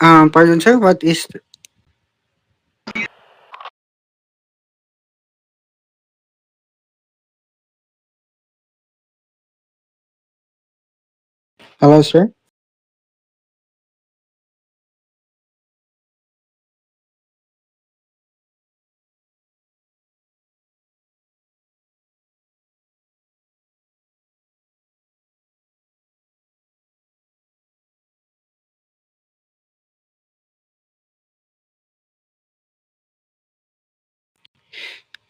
Pardon, sir. What is? Hello, sir.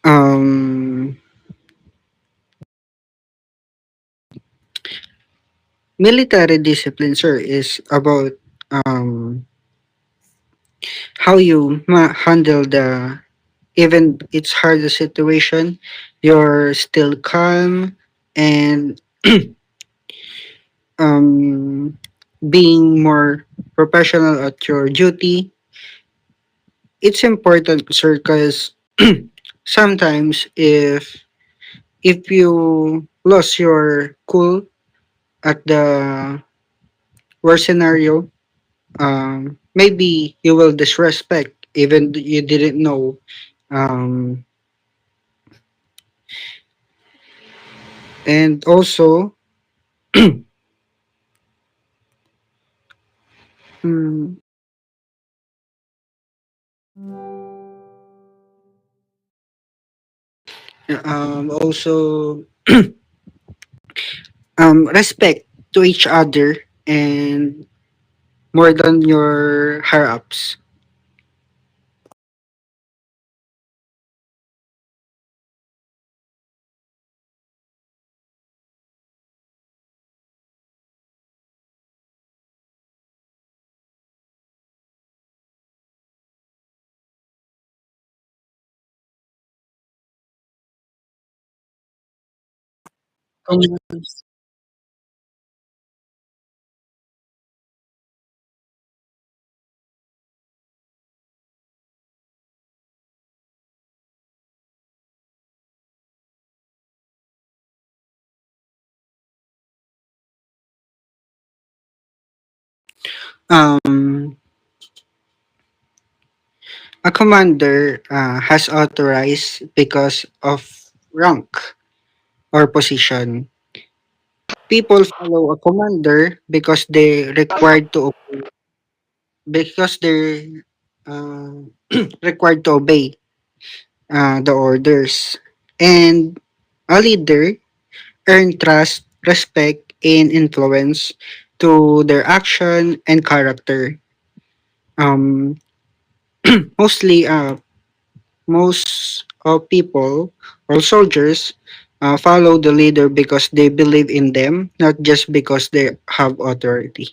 Um, Military discipline, sir, is about um how you handle the even it's hardest situation. You're still calm and um being more professional at your duty. It's important, sir, because sometimes if you lost your cool at the worst scenario, maybe you will disrespect even you didn't know. Um, and also, mm, also respect to each other and more than your higher ups. Um, a commander has authorized because of rank or position. People follow a commander because they're required to obey the orders. And a leader earn trust, respect, and influence to their action and character. Um, mostly, most people or soldiers follow the leader because they believe in them, not just because they have authority.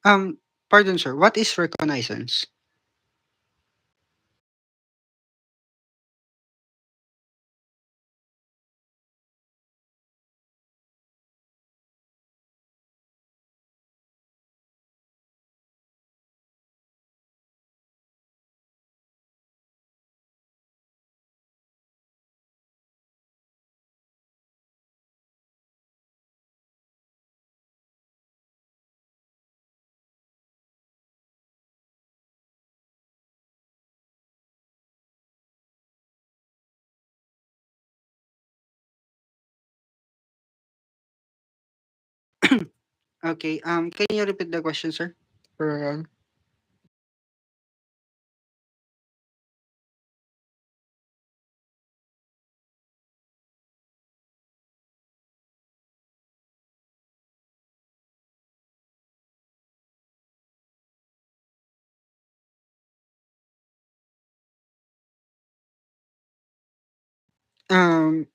Um, Pardon, sir. What is reconnaissance? Okay. Can you repeat the question, sir? For,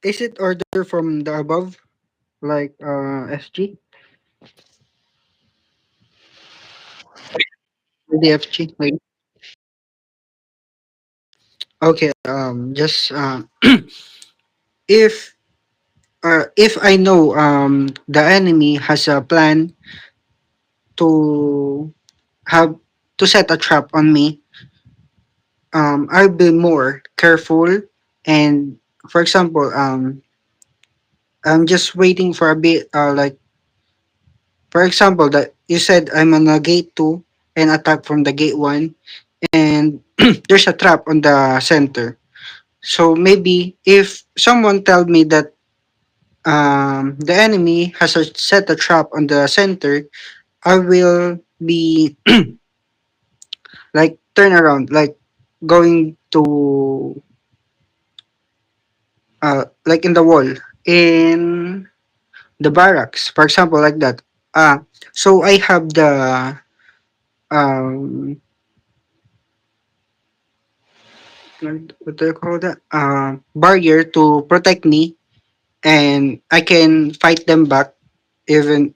is it order from the above, like SG, or DFG? Like, okay. Just if if I know the enemy has a plan to have to set a trap on me, I'll be more careful. And for example, I'm just waiting for a bit. Like for example, that you said I'm on a gate two and attack from the gate one, and there's a trap on the center. So maybe if someone tell me that the enemy has set a trap on the center, I will be like turn around, like going to like in the wall in the barracks, for example, like that. So I have the um what do you call that? Barrier to protect me, and I can fight them back even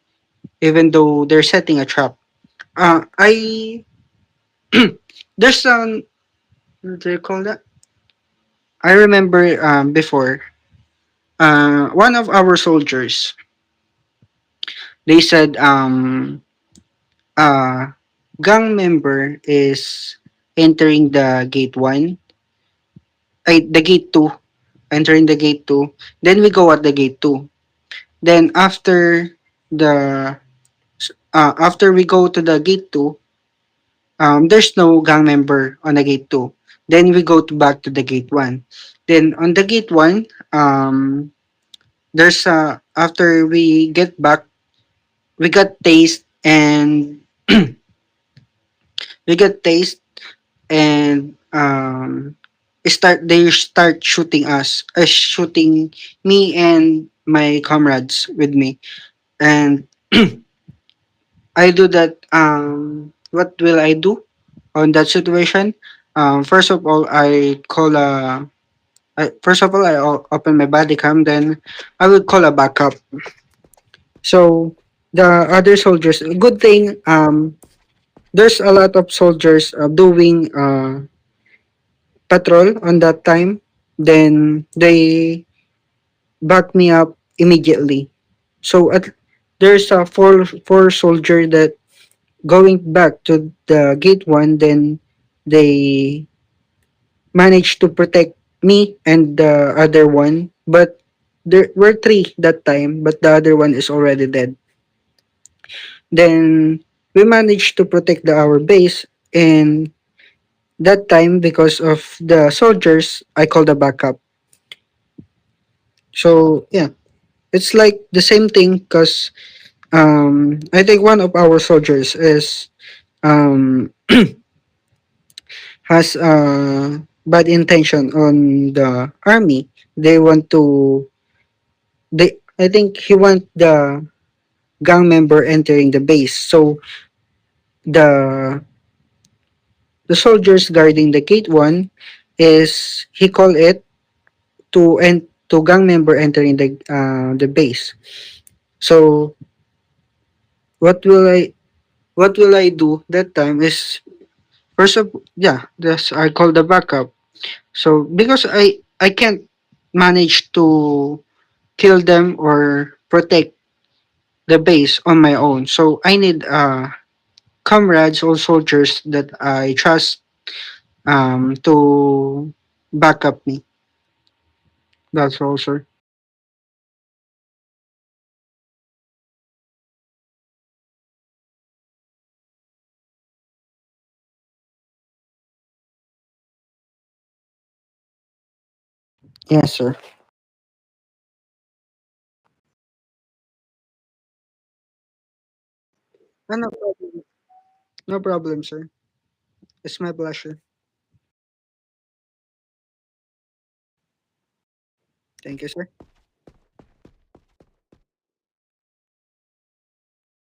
even though they're setting a trap. I there's what do you call that? I remember before one of our soldiers, they said uh gang member is entering the gate one, ay the gate two, entering the gate two. Then we go at the gate two. Then the after we go to the gate two, there's no gang member on the gate two. Then we go back to the gate one. Then on the gate one, there's after we get back, we got taste and we get taste and they start shooting us, shooting me and my comrades with me. And I do that. What will I do on that situation? First of all, first of all, open my body cam. Then I will call a backup. So the other soldiers, good thing. There's a lot of soldiers doing patrol on that time. Then they back me up immediately. So there's a four soldier that going back to the gate one. Then they managed to protect me and the other one, but there were three that time, but the other one is already dead. Then we managed to protect our base, and that time because of the soldiers, I called a backup. So yeah, it's like the same thing because I think one of our soldiers is um has bad intention on the army. They want to they I think he want the gang member entering the base. So the the soldiers guarding the gate one is he call it to gang member entering the base. So what will I what will I do that time is first of yeah, this I call the backup. So because I can't manage to kill them or protect the base on my own. So I need comrades or soldiers that I trust to back up me. That's all, sir. Yes, sir. No problem. No problem, sir. It's my pleasure. Thank you, sir.